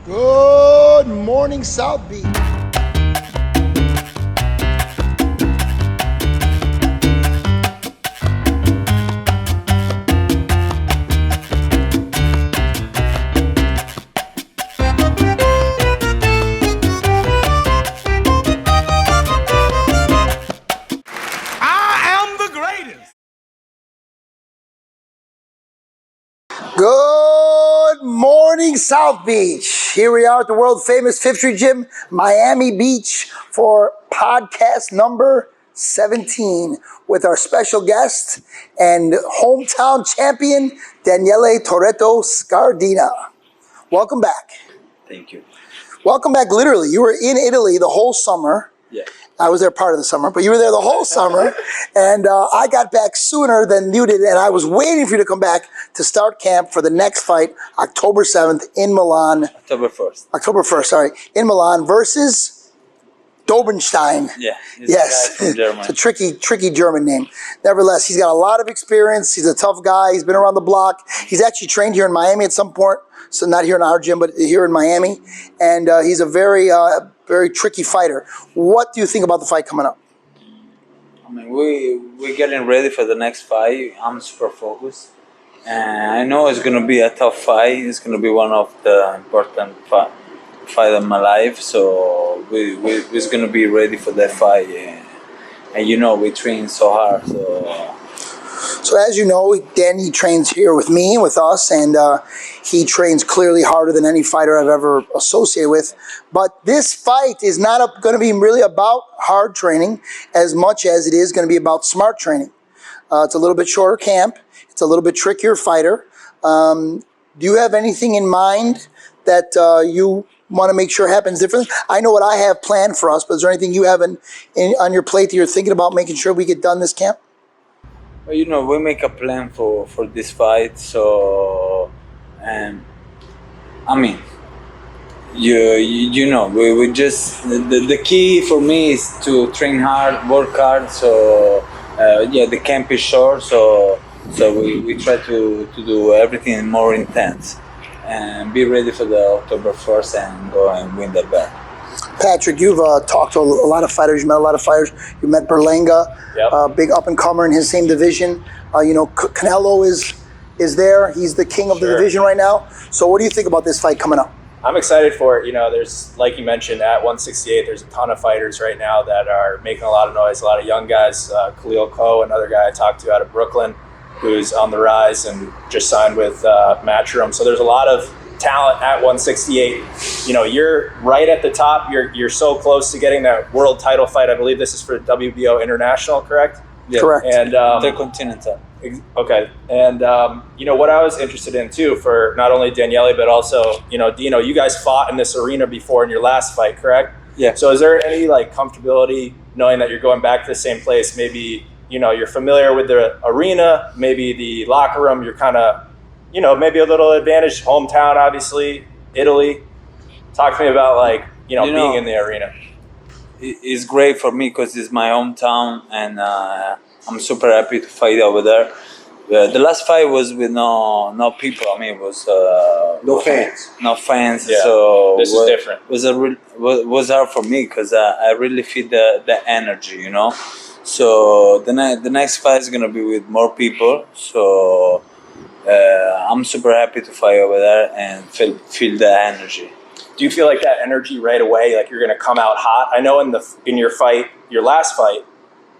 Good morning, South Beach. Good morning, South Beach. Here we are at the world famous Fifth Street Gym, Miami Beach, for podcast number 17 with our special guest and hometown champion, Daniele Scardina. Welcome back. Thank you. Welcome back, literally. You were in Italy the whole summer. Yeah. I was there part of the summer, but you were there the whole summer. And I got back sooner than you did, and I was waiting for you to come back to start camp for the next fight, October 7th in Milan. October 1st. October 1st, sorry, in Milan versus Dobenstein. Yeah. Yes, From Germany. it's a tricky German name. Nevertheless, he's got a lot of experience. He's a tough guy. He's been around the block. He's actually trained here in Miami at some point. So not here in our gym, but here in Miami. And he's a very tricky fighter. What do you think about the fight coming up? I mean, we're getting ready for the next fight. I'm super focused. And I know it's going to be a tough fight. It's going to be one of the important fight of my life. So we're going to be ready for that fight. And you know, we train so hard. So as you know, Danny trains here with me, with us, and he trains clearly harder than any fighter I've ever associated with. But this fight is not going to be really about hard training as much as it is going to be about smart training. It's a little bit shorter camp. It's a little bit trickier fighter. Do you have anything in mind that you want to make sure happens differently? I know what I have planned for us, but is there anything you have on your plate that you're thinking about making sure we get done this camp? Well, you know, we make a plan for this fight. So, I mean, you know, we just the key for me is to train hard, work hard. So the camp is short, so we try to do everything more intense and be ready for the October 1st and go and win the belt. Patrick, you've talked to a lot of fighters. You met a lot of fighters. You met Berlanga, Yep. Big up-and-comer in his same division. You know, Canelo is there. He's the king of the division right now. So what do you think about this fight coming up? I'm excited for it. You know, there's, like you mentioned, at 168, there's a ton of fighters right now that are making a lot of noise, a lot of young guys. Khalil Coe, another guy I talked to out of Brooklyn, who's on the rise and just signed with Matchroom. So there's a lot of talent at 168. You know, you're right at the top. You're so close to getting that world title fight. I believe this is for WBO International, correct? Yeah. Correct. And Intercontinental. okay. And you know what I was interested in too, for not only Daniele but also, you know, Dino, you guys fought in this arena before in your last fight, correct? Yeah. So is there any like comfortability knowing that you're going back to the same place? Maybe, you know, you're familiar with the arena, maybe the locker room, you're kind of, you know, maybe a little advantage, hometown, obviously, Italy. Talk to me about, like, you know, being in the arena. It's great for me because it's my hometown, and I'm super happy to fight over there. The last fight was with no people. I mean, it was No fans. No fans. Yeah. So This is different. Was hard for me because I really feel the energy, you know. So the next fight is gonna be with more people. So I'm super happy to fight over there and feel the energy. Do you feel like that energy right away, like you're going to come out hot? I know in your fight, your last fight,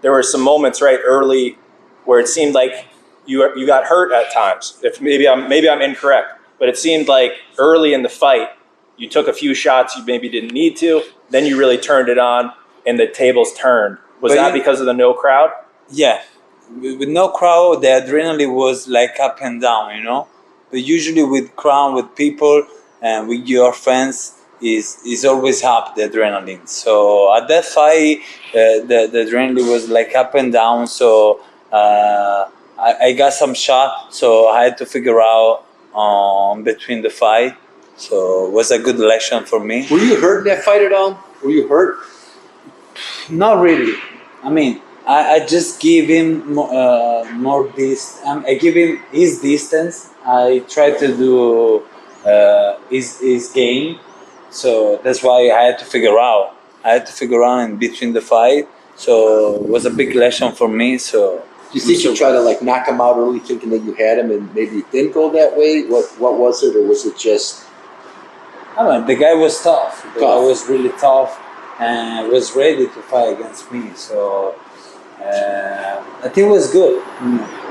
there were some moments right early where it seemed like you got hurt at times. If maybe I'm incorrect, but it seemed like early in the fight you took a few shots you maybe didn't need to, then you really turned it on and the tables turned. Was that because of the no crowd? Yeah, with no crowd, the adrenaline was like up and down, you know. But usually with crowd, with people, and with your friends, is always up, the adrenaline. So at that fight, the adrenaline was like up and down. So I got some shot, so I had to figure out between the fight. So it was a good lesson for me. Were you hurt in that fight at all? Were you hurt? Not really. I mean, I just give him more distance. I give him his distance. I try to do his game, So that's why I had to figure out. I had to figure out in between the fight. So it was a big lesson for me. So Do you think you tried to like knock him out early, thinking that you had him, and maybe it didn't go that way? What was it, or was it just? I mean, the guy was tough. The guy was really tough and was ready to fight against me. So I think it was good.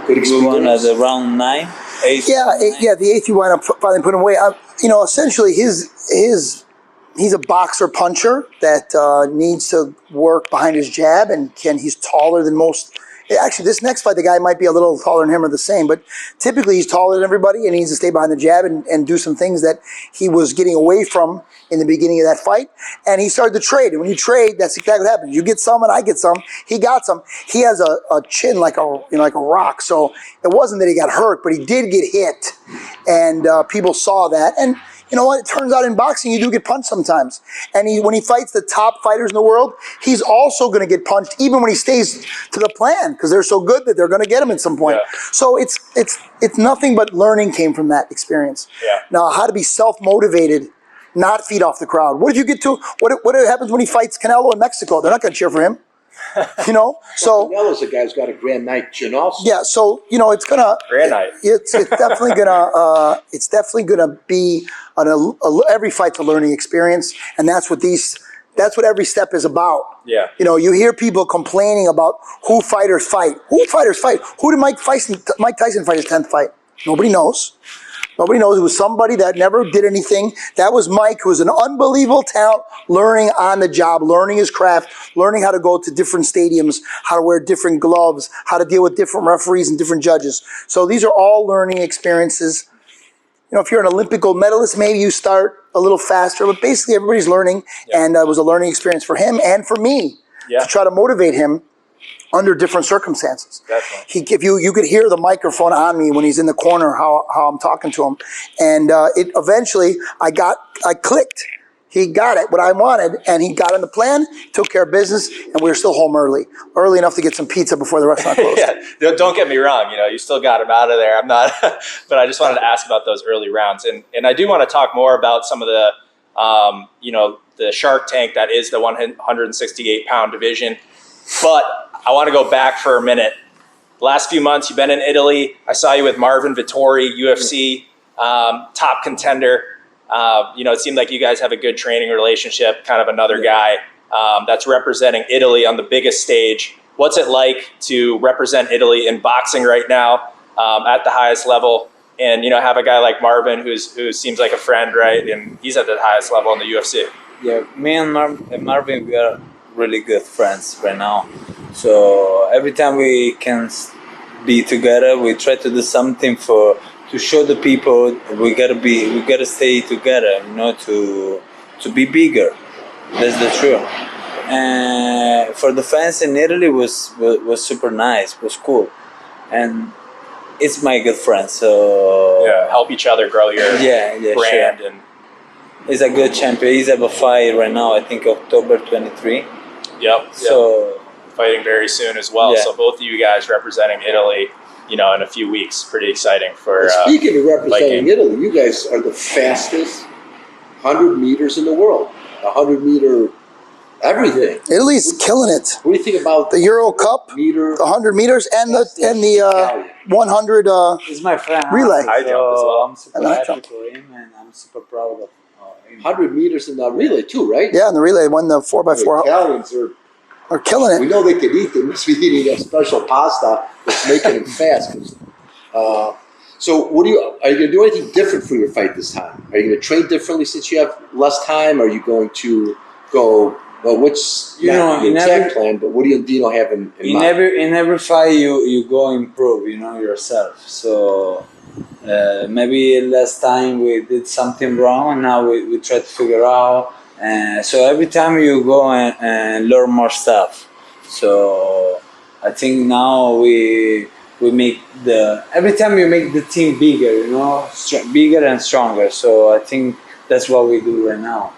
Good We won at experience. the round 9. Yeah, the eighth you wind up finally putting away. Essentially, he's a boxer puncher that needs to work behind his jab, and he's taller than most. Actually, this next fight, the guy might be a little taller than him or the same, but typically he's taller than everybody, and he needs to stay behind the jab and do some things that he was getting away from in the beginning of that fight. And he started to trade, and when you trade, that's exactly what happens. You get some, and I get some. He got some. He has a chin like a rock, so it wasn't that he got hurt, but he did get hit, and people saw that. And you know what? It turns out in boxing, you do get punched sometimes. And when he fights the top fighters in the world, he's also going to get punched, even when he stays to the plan, because they're so good that they're going to get him at some point. Yeah. So it's nothing but learning came from that experience. Yeah. Now, how to be self-motivated, not feed off the crowd. What if you get to what happens when he fights Canelo in Mexico? They're not going to cheer for him. So Canelo's a guy who's got a grand night chin also. yeah, so it's gonna Grand night. It's definitely gonna be every fight's a learning experience, and that's what every step is about. Yeah. You hear people complaining about who fighters fight. Who fighters fight? Who did Mike Tyson fight his 10th fight? Nobody knows. Nobody knows. It was somebody that never did anything. That was Mike, who was an unbelievable talent, learning on the job, learning his craft, learning how to go to different stadiums, how to wear different gloves, how to deal with different referees and different judges. So these are all learning experiences. If you're an Olympic gold medalist, maybe you start a little faster, but basically everybody's learning, and it was a learning experience for him and for me to try to motivate him under different circumstances. Definitely. If you could hear the microphone on me when he's in the corner, how I'm talking to him, and it eventually I clicked. He got it, what I wanted, and he got on the plan, took care of business, and we were still home early enough to get some pizza before the restaurant closed. Yeah, don't get me wrong. You still got him out of there. I'm not, but I just wanted to ask about those early rounds, and I do want to talk more about some of the, the Shark Tank that is the 168-pound division. But I want to go back for a minute. Last few months, you've been in Italy. I saw you with Marvin Vittori, UFC top contender. It seemed like you guys have a good training relationship, kind of another guy that's representing Italy on the biggest stage. What's it like to represent Italy in boxing right now at the highest level? And, have a guy like Marvin who seems like a friend, right? And he's at the highest level in the UFC. Yeah, me and Marvin, we are really good friends right now. So every time we can be together, we try to do something to show the people we gotta stay together, to be bigger. That's the truth. And for the fans in Italy was super nice, was cool, and it's my good friend. So help each other grow your brand. Sure. And he's a good champion. He's at a fight right now. I think October 23. Yep. So fighting very soon as well. Yeah. So both of you guys representing Italy, in a few weeks. Pretty exciting for. Speaking of representing Viking. Italy, you guys are the fastest 100 meters in the world. 100-meter everything. Italy's killing it. What do you think about The Euro Cup, meter? the 100 meters, and the 100. he's my friend. Relay. High jump as well. I'm super And high happy jump. for him, and I'm super proud of him. 100 meters in the relay too, right? Yeah, and the relay won the 4x4. The Italians Are killing we it. know they can eat. They must be eating a special pasta that's making them fast. So, are you going to do anything different for your fight this time? Are you going to train differently since you have less time? Are you going to go? Well, what's your exact plan? But what do you have in mind? In every fight, you go improve, yourself. So maybe last time we did something wrong, and now we try to figure out. So every time you go and learn more stuff. So I think now we make every time you make the team bigger, bigger and stronger. So I think that's what we do right now.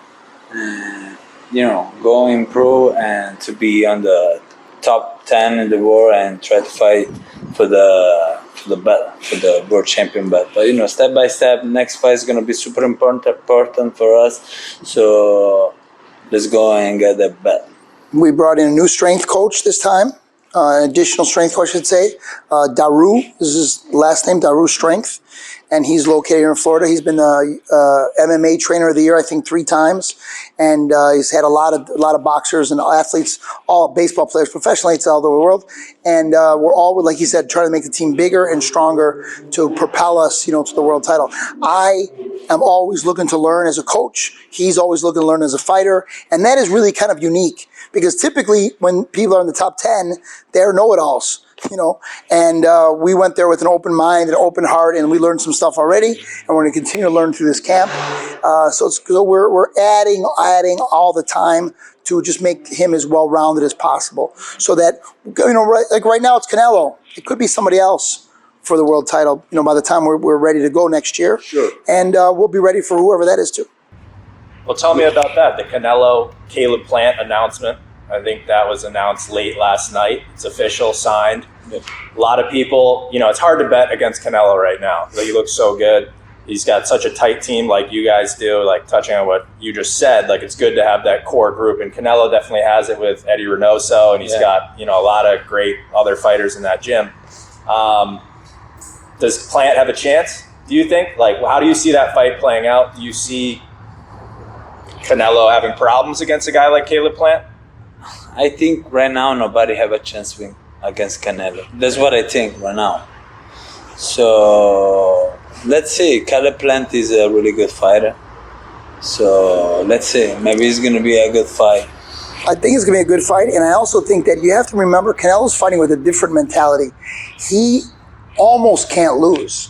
Go improve and to be on the top 10 in the world and try to fight for the belt, for the world champion belt. But step by step, next fight is gonna be super important for us. So let's go and get that belt. We brought in a new strength coach this time, an additional strength coach, I should say. Daru, this is his last name, Daru Strength, and he's located here in Florida. He's been the MMA trainer of the year, I think, 3 times, and he's had a lot of boxers and athletes, all baseball players, professional athletes all over the world, and we're all, like he said, trying to make the team bigger and stronger to propel us, to the world title. I am always looking to learn as a coach. He's always looking to learn as a fighter, and that is really kind of unique. Because typically, when people are in the top 10, they're know-it-alls, And we went there with an open mind, an open heart, and we learned some stuff already. And we're going to continue to learn through this camp. So we're adding all the time to just make him as well-rounded as possible. So that, right now it's Canelo. It could be somebody else for the world title, by the time we're ready to go next year. Sure. And we'll be ready for whoever that is too. Well, tell me about that, the Canelo-Caleb Plant announcement. I think that was announced late last night. It's official, signed. A lot of people, it's hard to bet against Canelo right now. He looks so good. He's got such a tight team like you guys do, like touching on what you just said. Like, it's good to have that core group. And Canelo definitely has it with Eddie Reynoso, and he's got, a lot of great other fighters in that gym. Does Plant have a chance, do you think? Like, how do you see that fight playing out? Do you see Canelo having problems against a guy like Caleb Plant? I think right now nobody have a chance win against Canelo. That's what I think right now. So let's see. Caleb Plant is a really good fighter. So let's see. Maybe it's going to be a good fight. I think it's going to be a good fight, and I also think that you have to remember Canelo's fighting with a different mentality. He almost can't lose.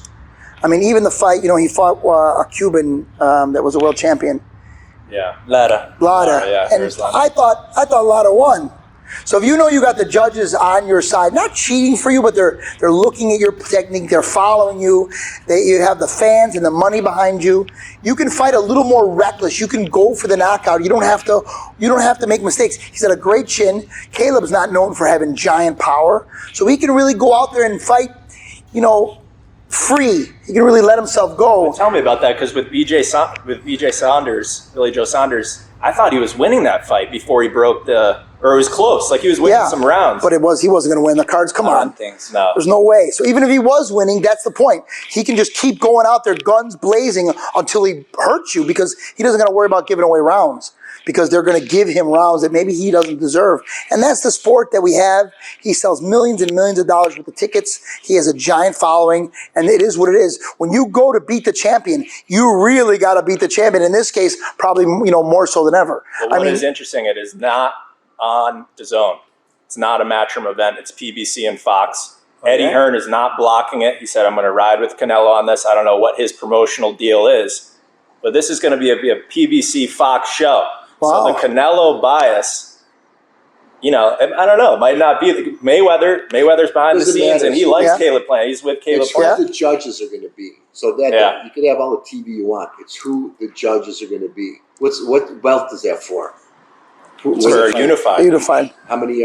I mean, even the fight, he fought a Cuban that was a world champion. Yeah, Lara. Yeah, and I thought Lara won. So if you got the judges on your side, not cheating for you, but they're looking at your technique, they're following you, you have the fans and the money behind you, you can fight a little more reckless. You can go for the knockout. You don't have to make mistakes. He's got a great chin. Caleb's not known for having giant power, so he can really go out there and fight, free. He can really let himself go. Well, tell me about that, because with Billy Joe Saunders, I thought he was winning that fight before he broke or it was close. Like, he was winning some rounds. But he wasn't going to win. The cards, come on. No. There's no way. So even if he was winning, that's the point. He can just keep going out there, guns blazing, until he hurts you, because he doesn't got to worry about giving away rounds, because they're going to give him rounds that maybe he doesn't deserve. And that's the sport that we have. He sells millions and millions of dollars worth of tickets. He has a giant following, and it is what it is. When you go to beat the champion, you really got to beat the champion. In this case, probably more so than ever. But what is interesting, it is not on DAZN. It's not a Matchroom event. It's PBC and Fox. Okay. Eddie Hearn is not blocking it. He said, I'm going to ride with Canelo on this. I don't know what his promotional deal is, but this is going to be a PBC Fox show. Wow. So the Canelo bias, I don't know, might not be. Mayweather's behind the scenes, and he likes Caleb Plant. He's with Caleb Plant. It's who the judges are going to be. So that you can have all the TV you want. It's who the judges are going to be. What belt is that for? For unified. Unified. How many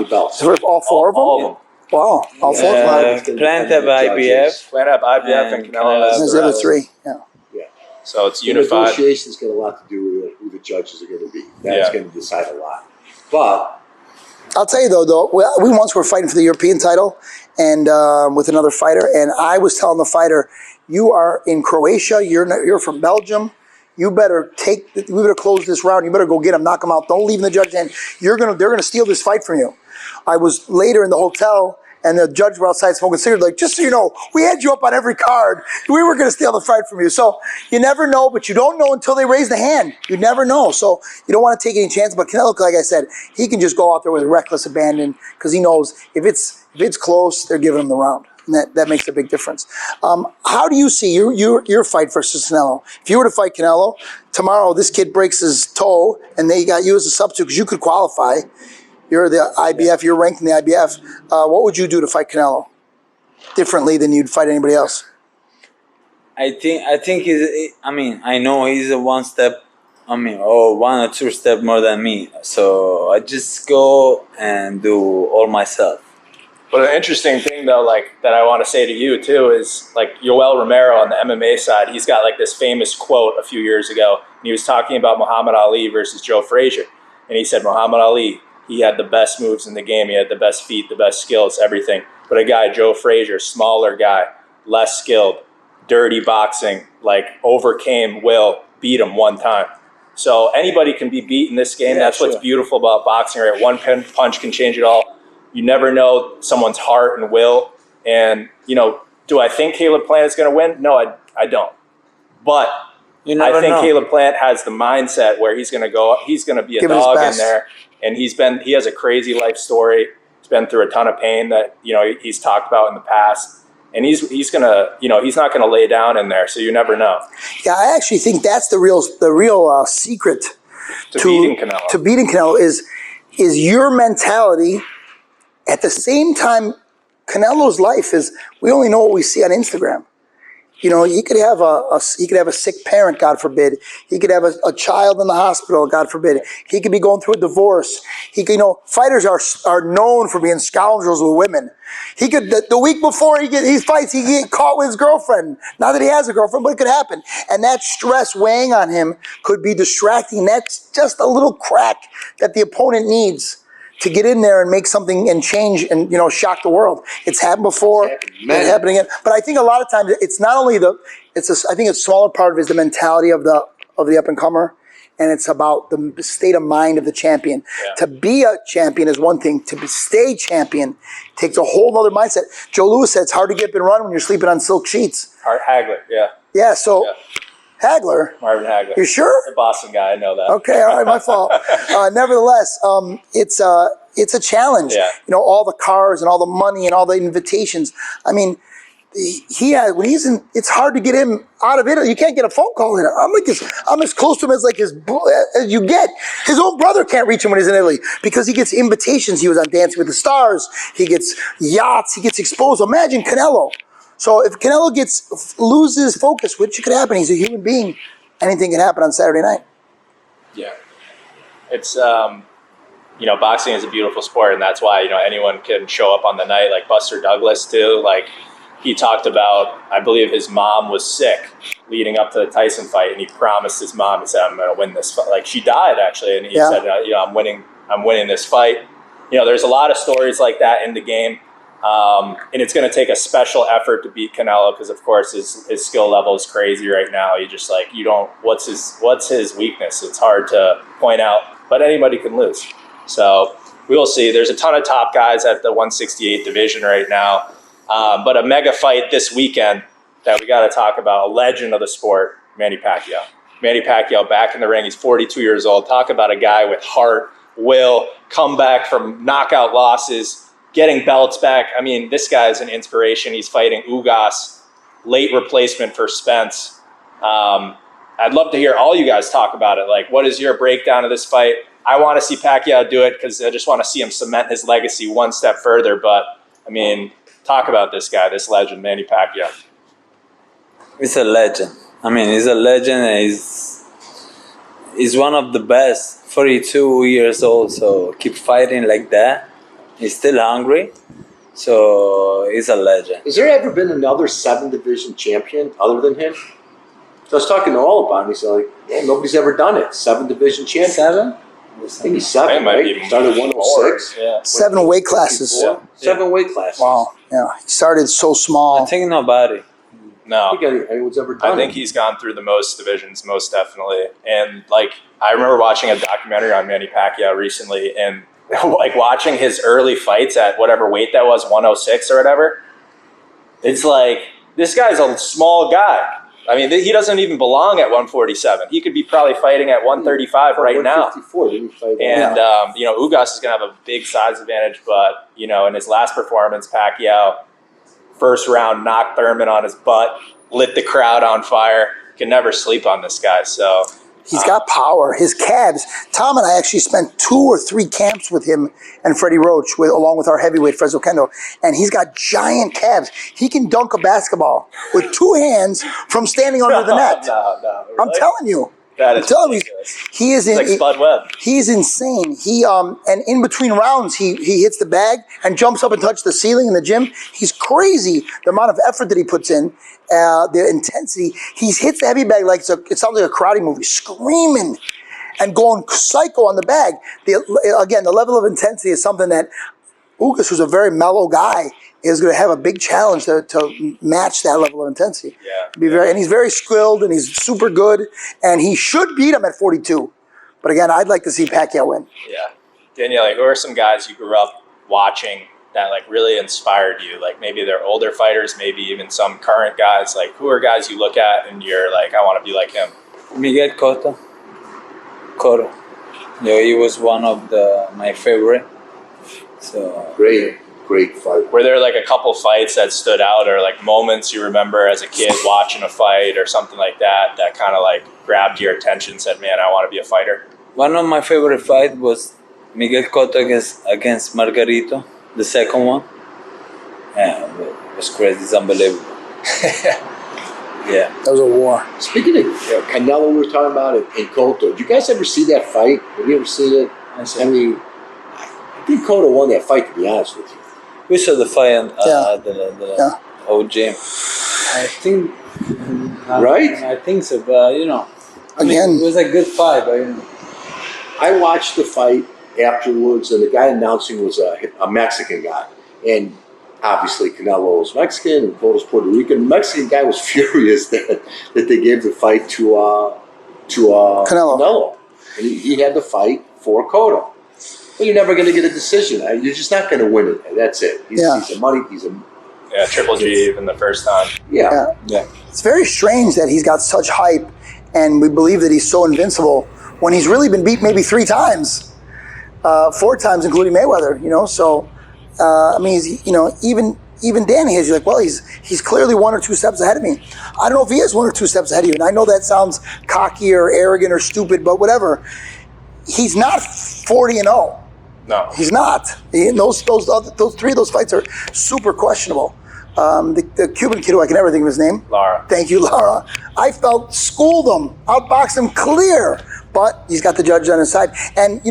belts? For all 4 of them? All of them. Wow. All 4 of them. Plant have IBF. Plant have IBF and Canelo has the other 3. Yeah. So it's unified. The negotiations got a lot to do with who the judges are going to be. That's going to decide a lot. But I'll tell you though, we once were fighting for the European title, and with another fighter, and I was telling the fighter, "You are in Croatia. You're from Belgium. You better we better close this round. You better go get him, knock him out. Don't leave him in the judge's hand. They're gonna steal this fight from you." I was later in the hotel, and the judge were outside smoking cigarettes, like, "Just so you know, we had you up on every card. We were going to steal the fight from you." So you never know, but you don't know until they raise the hand. You never know. So you don't want to take any chance. But Canelo, like I said, he can just go out there with reckless abandon, because he knows if it's close, they're giving him the round. And that makes a big difference. How do you see your fight versus Canelo? If you were to fight Canelo, tomorrow this kid breaks his toe, and they got you as a substitute because you could qualify. You're the IBF, you're ranked in the IBF. What would you do to fight Canelo differently than you'd fight anybody else? I think I know he's a one step I mean, or one or two steps more than me. So I just go and do all myself. But an interesting thing, though, like that I want to say to you too is like Yoel Romero on the MMA side. He's got like this famous quote a few years ago, and he was talking about Muhammad Ali versus Joe Frazier, and he said Muhammad Ali, he had the best moves in the game, he had the best feet, the best skills, everything. But a guy, Joe Frazier, smaller guy, less skilled, dirty boxing, like overcame Will, beat him one time. So anybody can be beat in this game. Yeah, That's what's sure. beautiful about boxing, right? One punch can change it all. You never know someone's heart and will. And, you know, do I think Caleb Plant is going to win? No, I don't. But You never I think know. Caleb Plant has the mindset where he's going to go, he's going to be a Give it his dog in best. there. And he has a crazy life story. He's been through a ton of pain that, you know, he's talked about in the past. And he's going to, you know, he's not going to lay down in there. So you never know. Yeah, I actually think that's the real secret To beating Canelo. To beating Canelo is your mentality. At the same time, Canelo's life is, we only know what we see on Instagram. You know, he could have a sick parent, God forbid. He could have a child in the hospital, God forbid. He could be going through a divorce. He could, you know, fighters are known for being scoundrels with women. He could, the week before he fights, he get caught with his girlfriend. Not that he has a girlfriend, but it could happen. And that stress weighing on him could be distracting. That's just a little crack that the opponent needs to get in there and make something and change and, you know, shock the world. It's happened before. It's happening again. But I think a lot of times it's not only I think a smaller part of it is the mentality of the up and comer, and it's about the state of mind of the champion. Yeah. To be a champion is one thing. To stay champion takes a whole other mindset. Joe Louis said it's hard to get up and run when you're sleeping on silk sheets. Art Hagler, yeah. Yeah. So Yeah. Hagler, Marvin Hagler. you sure? The Boston guy, I know that. Okay, all right, my fault. Nevertheless, it's a challenge. Yeah. You know, all the cars and all the money and all the invitations. I mean, it's hard to get him out of Italy. You can't get a phone call in. I'm as close to him as as you get. His own brother can't reach him when he's in Italy because he gets invitations. He was on Dancing with the Stars. He gets yachts. He gets exposed. Imagine Canelo. So if Canelo loses focus, which could happen, he's a human being. Anything can happen on Saturday night. Yeah. It's, you know, boxing is a beautiful sport, and that's why, you know, anyone can show up on the night, like Buster Douglas, too. Like, he talked about, I believe his mom was sick leading up to the Tyson fight, and he promised his mom, he said, I'm going to win this fight. Like, she died, actually, and he said, you know, I'm winning this fight. You know, there's a lot of stories like that in the game. And it's going to take a special effort to beat Canelo because, of course, his skill level is crazy right now. You just like, you don't, what's his weakness? It's hard to point out, but anybody can lose. So we will see. There's a ton of top guys at the 168 division right now. But a mega fight this weekend that we got to talk about, a legend of the sport, Manny Pacquiao. Manny Pacquiao back in the ring. He's 42 years old. Talk about a guy with heart, will, come back from knockout losses, getting belts back. I mean, this guy's an inspiration. He's fighting Ugas, late replacement for Spence. I'd love to hear all you guys talk about it. Like, what is your breakdown of this fight? I want to see Pacquiao do it because I just want to see him cement his legacy one step further. But, I mean, talk about this guy, this legend, Manny Pacquiao. He's a legend. I mean, he's a legend and he's one of the best. 42 years old, so keep fighting like that. He's still hungry, so he's a legend. Has there ever been another 7-division champion other than him? So I was talking to all about him. He's like, yeah, nobody's ever done it. 7-division champion. 7? I think he's 7, It might right? be even Started more. 106. Yeah. 7 weight classes. 7 weight classes. Wow. Yeah. He started so I small. think nobody. No. I don't think anyone's ever done I think it. he's gone through the most divisions, most definitely. And like, I remember watching a documentary on Manny Pacquiao recently, and like watching his early fights at whatever weight that was, 106 or whatever. It's like, this guy's a small guy. I mean, he doesn't even belong at 147. He could be probably fighting at 135 right now. 154, didn't he fight? And, you know, Ugas is going to have a big size advantage, but, you know, in his last performance, Pacquiao, first round, knocked Thurman on his butt, lit the crowd on fire. Can never sleep on this guy, so... He's got power. His calves. Tom and I actually spent 2 or 3 camps with him and Freddie Roach, along with our heavyweight Fresno Kendo, and he's got giant calves. He can dunk a basketball with 2 hands from standing under the net. No, I'm telling you. That I'm is telling you, ridiculous. he is It's like Spud Webb. He's insane. And in between rounds, he hits the bag and jumps up and touches the ceiling in the gym. He's crazy. The amount of effort that he puts in, the intensity. He hits the heavy bag like it sounds like a karate movie, screaming and going psycho on the bag. Again, the level of intensity is something that Ugas, who's a very mellow guy, is going to have a big challenge to match that level of intensity. Yeah. And he's very skilled and he's super good, and he should beat him at 42. But again, I'd like to see Pacquiao win. Yeah. Daniele, who are some guys you grew up watching that like really inspired you? Like maybe they're older fighters, my even some current guys. Like who are guys you look at and you're like, I want to be like him? Miguel Cotto. Yeah, he was one of my favorite. So Great fight. Were there like a couple fights that stood out, or like moments you remember as a kid watching a fight or something like that that kind of like grabbed your attention, said, man, I want to be a fighter? one of my favorite fights was Miguel Cotto against Margarito, the second one. Yeah, it was crazy. It's unbelievable. Yeah. That was a war. Speaking of Canelo, we were talking about it, and Cotto. Did you guys ever see that fight? Have you ever seen it? I mean, I think Cotto won that fight, to be honest with you. We saw the fight at Yeah. old gym. I think. Right? I think so, but I mean, Again. it was a good fight, but I watched the fight afterwards, and the guy announcing was a Mexican guy. And obviously Canelo's Mexican and Cotto's Puerto Rican. The Mexican guy was furious that they gave the fight to Canelo. And he had the fight for Cotto. But you're never going to get a decision. You're just not going to win it. That's it. He's a money. Yeah, Triple G even the first time. Yeah. It's very strange that he's got such hype and we believe that he's so invincible when he's really been beat maybe 3 times, 4 times, including Mayweather, So, I mean, even Danny is like, well, he's clearly 1 or 2 steps ahead of me. I don't know if he is 1 or 2 steps ahead of you. And I know that sounds cocky or arrogant or stupid, but whatever. He's not 40-0. No. He's not. Those 3 of those fights are super questionable. The Cuban kid, who I can never think of his name. Lara. Thank you, Lara. I felt schooled him, outboxed him clear, but he's got the judge on his side. And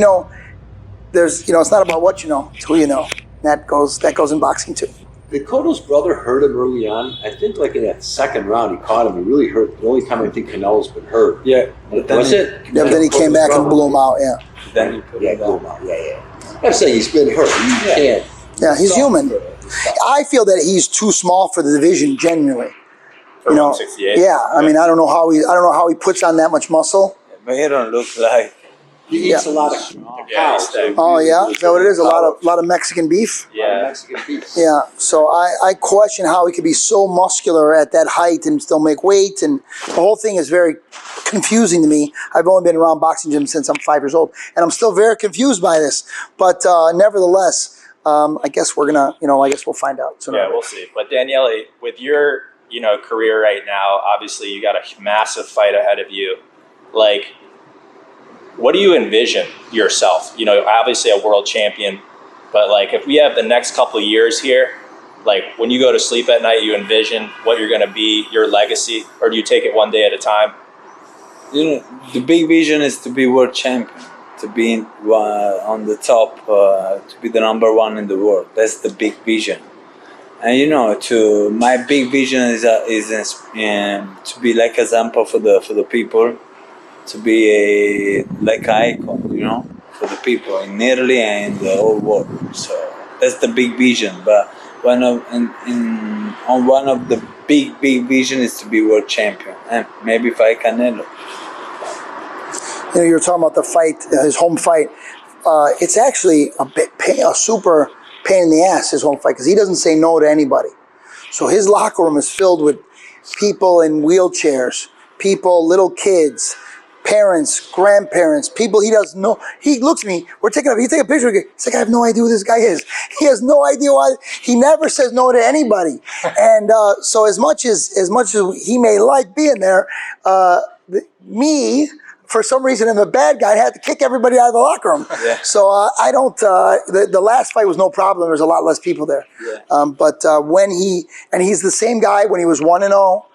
there's it's not about what you know, it's who you know. That goes in boxing too. Did Cotto's brother hurt him early on? I think like in that second round he caught him. He really hurt. The only time I think Canelo's been hurt. yeah. Was it? Yeah, but then he came back and blew him out. Yeah. Then he put Yeah, it blew down. him out. Yeah. I'm saying he's been hurt. You can't. Yeah, he's human. I feel that he's too small for the division, genuinely. For 168. Yeah, I mean, I don't know how he puts on that much muscle. But he don't look like. He eats a lot of Yeah, cows. he's Oh yeah, is that what it is? A lot of Mexican beef. Yeah. Mexican beef. Yeah, so I question how he could be so muscular at that height and still make weight, and the whole thing is very confusing to me. I've only been around boxing gyms since I'm 5 years old, and I'm still very confused by this. But nevertheless, I guess we're gonna, I guess we'll find out soon. Yeah, we'll see. But Daniele, with your, career right now, obviously you got a massive fight ahead of you. Like, what do you envision yourself? Obviously a world champion, but like if we have the next couple of years here, like when you go to sleep at night, you envision what you're going to be, your legacy, or do you take it one day at a time? The big vision is to be world champion, to be on the top, to be the number 1 in the world. That's the big vision. And my big vision is to be like example for the people, to be like icon, for the people in Italy and in the whole world. So that's the big vision. But one of the big vision is to be world champion and maybe fight Canelo. You were talking about the fight, his home fight. It's actually a super pain in the ass, his home fight, because he doesn't say no to anybody. So his locker room is filled with people in wheelchairs, little kids, parents, grandparents, people he doesn't know. He looks at me, he take a picture, he's like, I have no idea who this guy is. He has no idea why. He never says no to anybody. And so as much as he may like being there, me, for some reason, I'm the bad guy, I had to kick everybody out of the locker room. Yeah. So I don't, the last fight was no problem. There's a lot less people there. Yeah. But he's the same guy when he was 1-0,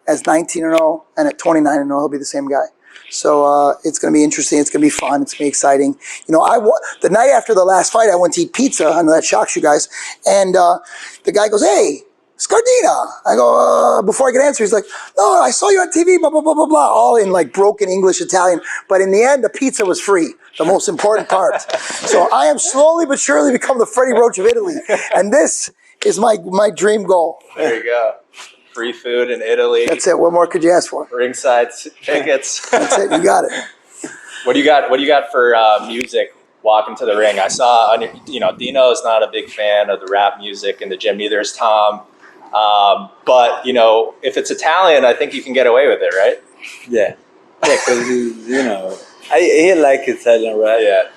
as 19-0, and at 29-0, he'll be the same guy. So it's going to be interesting. It's going to be fun. It's going to be exciting. You know, the night after the last fight, I went to eat pizza. I know that shocks you guys. And the guy goes, "Hey, Scardina." I go, before I could answer, he's like, "No, I saw you on TV, blah, blah, blah, blah, blah," all in like broken English, Italian. But in the end, the pizza was free, the most important part. So I am slowly but surely become the Freddie Roach of Italy. And this is my dream goal. There you go. Free food in Italy. That's it. What more could you ask for? Ringside tickets. That's it. You got it. What do you got for music walking to the ring? I saw, you know, Dino is not a big fan of the rap music in the gym. Neither is Tom. But, you know, if it's Italian, I think you can get away with it, right? Yeah, because you know, he like Italian rap. Yeah.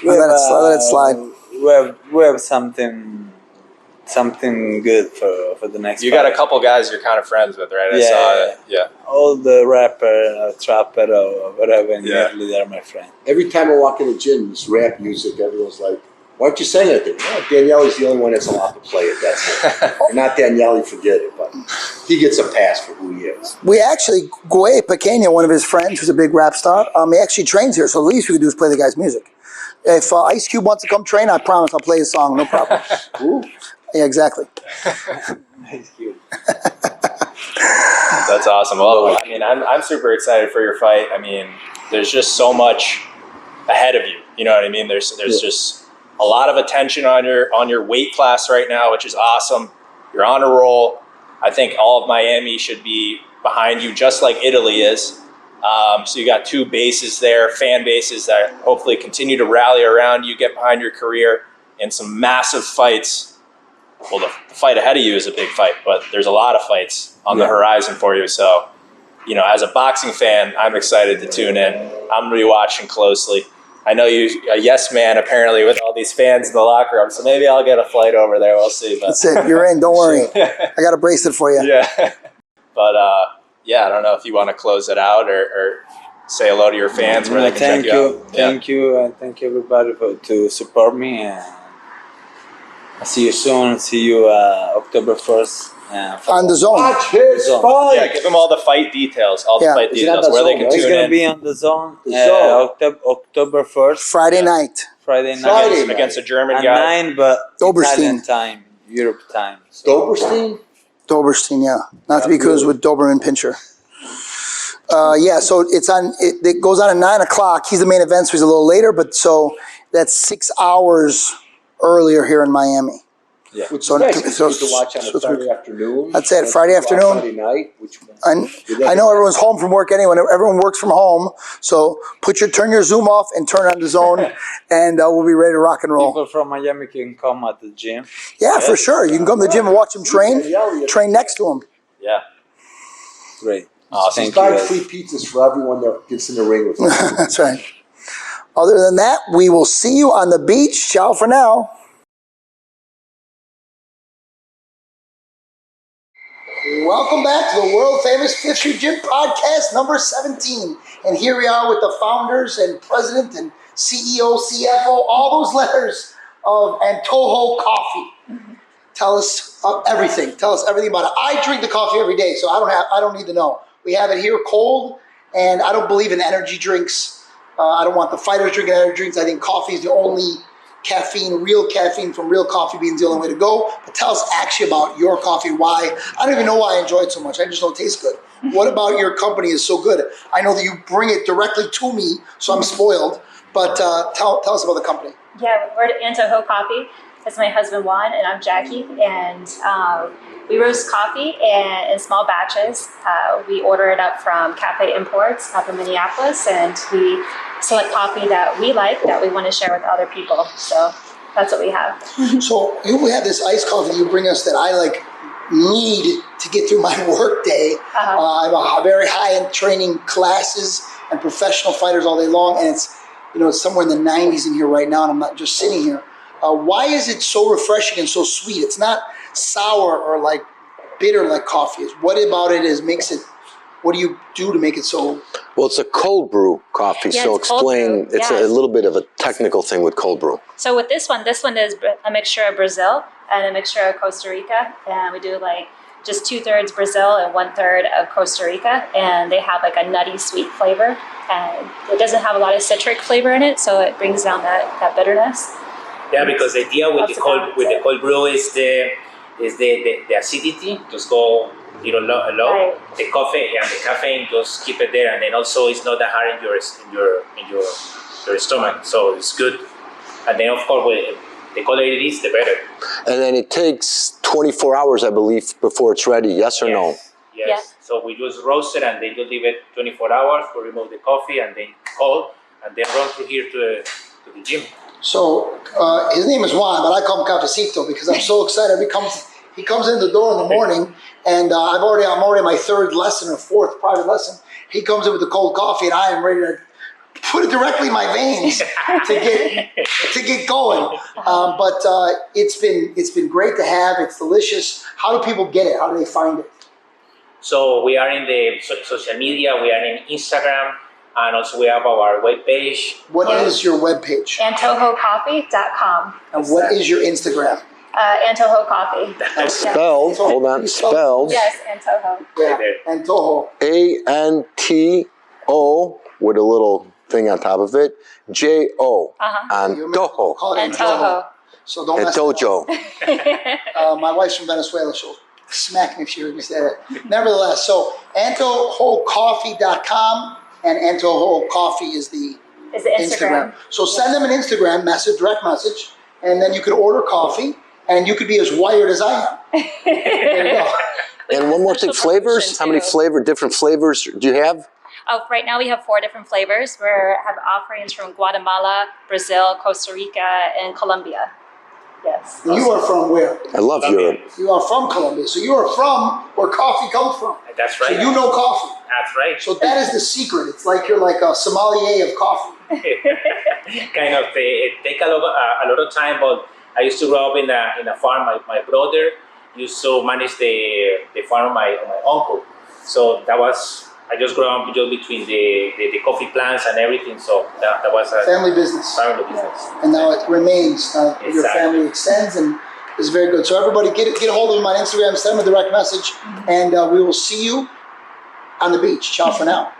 Let it slide. We have something good for the next. You fight. got a couple guys you're kind of friends with, right? I Yeah, saw it. Yeah. All the rapper, trapper, or whatever in Italy, they're my friend. Every time I walk in the gym, this rap music, everyone's like, "Why aren't you saying anything?" "Oh, Daniele's the only one that's allowed to play it. That's it." Or not Daniele, forget it. But he gets a pass for who he is. We actually, Guay Pequeño, one of his friends, who's a big rap star, he actually trains here. So the least we could do is play the guy's music. If Ice Cube wants to come train, I promise I'll play his song, no problem. Ooh. Yeah, exactly. That's awesome. Well, I mean, I'm super excited for your fight. I mean, there's just so much ahead of you. You know what I mean? There's just a lot of attention on your weight class right now, which is awesome. You're on a roll. I think all of Miami should be behind you, just like Italy is. So you got two bases there, fan bases that hopefully continue to rally around you, get behind your career, and some massive fights. Well, the fight ahead of you is a big fight, but there's a lot of fights on the horizon for you. So, you know, as a boxing fan, I'm excited to tune in. I'm rewatching closely. I know you're a yes man, apparently, with all these fans in the locker room, so maybe I'll get a flight over there. We'll see. But. That's it. You're in. Don't worry. I got a bracelet for you. Yeah. But, yeah, I don't know if you want to close it out or say hello to your fans where they can check you out. Thank you, and thank you everybody to support me. And I'll see you soon. See you October 1st. On the zone. Watch his fight. Yeah, give them all the fight details, fight Is it on details, the where they Zone, can right? It's tune gonna in. be on the zone. The Zone. October 1st. Friday night. Friday night. Friday night. Against a German At guy. 9, but Doberstein. Italian time, Europe time. So. Doberstein? Doberstein, yeah. Not to be confused with Doberman Pinscher. Yeah, so it goes on at 9 o'clock. He's the main event, so he's a little later, but so that's 6 hours earlier here in Miami. Yeah. Which So- is nice. so- You can watch on so- a Friday afternoon. That's it, Friday afternoon. Friday night. I know everyone's home from work anyway. Everyone works from home, so turn your Zoom off and turn on the zone, and we'll be ready to rock and roll. People from Miami can come at the gym. Yeah, for sure. You can come to the gym and watch him train next to him. Yeah. Great. Awesome. He's Thank you, buying guys. free pizzas for everyone that gets in the ring with him. That's right. Other than that, we will see you on the beach. Ciao for now. Welcome back to the world famous Fifth Street Gym podcast number 17. And here we are with the founders and president and CEO, CFO, all those letters of ANTOJO Coffee. Tell us everything. Tell us everything about it. I drink the coffee every day, so I don't need to know. We have it here cold, and I don't believe in energy drinks. I don't want the fighters drinking energy drinks. I think coffee is the only real caffeine from real coffee beans, the only way to go. But tell us actually about your coffee, why. I don't even know why I enjoy it so much. I just know it tastes good. What about your company is so good? I know that you bring it directly to me, so I'm spoiled. But tell us about the company. Yeah, we're at ANTOJO Coffee. That's my husband Juan, and I'm Jackie. And we roast coffee in small batches. We order it up from Cafe Imports up in Minneapolis, and we select coffee that we like, that we want to share with other people. So that's what we have. So you have this iced coffee you bring us that I need to get through my work day. I'm a very high in training classes and professional fighters all day long, and it's somewhere in the 90s in here right now, and I'm not just sitting here. Why is it so refreshing and so sweet? It's not sour or bitter like coffee is. What about it makes it? What do you do to make it so? Well, it's a cold brew coffee, Yeah, so it's cold explain. brew, It's yeah. a little bit of a technical thing with cold brew. So with this one is a mixture of Brazil and a mixture of Costa Rica, and we do just 2/3 Brazil and 1/3 of Costa Rica, and they have like a nutty sweet flavor, and it doesn't have a lot of citric flavor in it, so it brings down that bitterness. Yeah, because the idea with the cold brew is the acidity just go low. Right. The coffee and the caffeine just keep it there, and then also it's not that hard in your stomach, so it's good. And then of course, the colder it is, the better. And then it takes 24 hours, I believe, before it's ready. Yes or no? Yes. Yeah. So we just roast it, and then you leave it 24 hours. We remove the coffee, and then cold, and then run through here to the gym. So his name is Juan, but I call him Cafecito because I'm so excited. He comes in the door in the morning, and I'm already on my third lesson or fourth private lesson. He comes in with the cold coffee, and I am ready to put it directly in my veins to get going. But it's been great to have. It's delicious. How do people get it? How do they find it? So we are in the social media. We are in Instagram, and also we have our webpage. What is your webpage? ANTOJOcoffee.com. And what is your Instagram? Antojo Coffee. Spelled, hold on, spelled Yes, Antojo. Yeah, Antojo. A-N-T-O with a little thing on top of it. J-O. Antojo. Call it Antojo. So don't mess it up. Antojo. My wife's from Venezuela. She'll smack me if she heard me say that. Nevertheless, so ANTOJOcoffee.com and Antojo Coffee is the Instagram. So send them an Instagram message, direct message, and then you can order coffee, and you could be as wired as I am. There you go. And one more thing, flavors? How many different flavors do you have? Oh, right now we have 4 different flavors. We have offerings from Guatemala, Brazil, Costa Rica, and Colombia. Yes. And you are from where? I love Europe. You are from Colombia. So you are from where coffee comes from. That's right. So you know coffee. That's right. So that is the secret. It's like you're like a sommelier of coffee. Kind of. It take a lot of time, but I used to grow up in a farm. My brother used to manage the farm of my uncle. So that was, I just grew up just between the coffee plants and everything. So that was a Family business. family business. And now it remains. Your Exactly. family extends and is very good. So everybody get a hold of him on Instagram, send him a direct message, and we will see you on the beach. Ciao for now.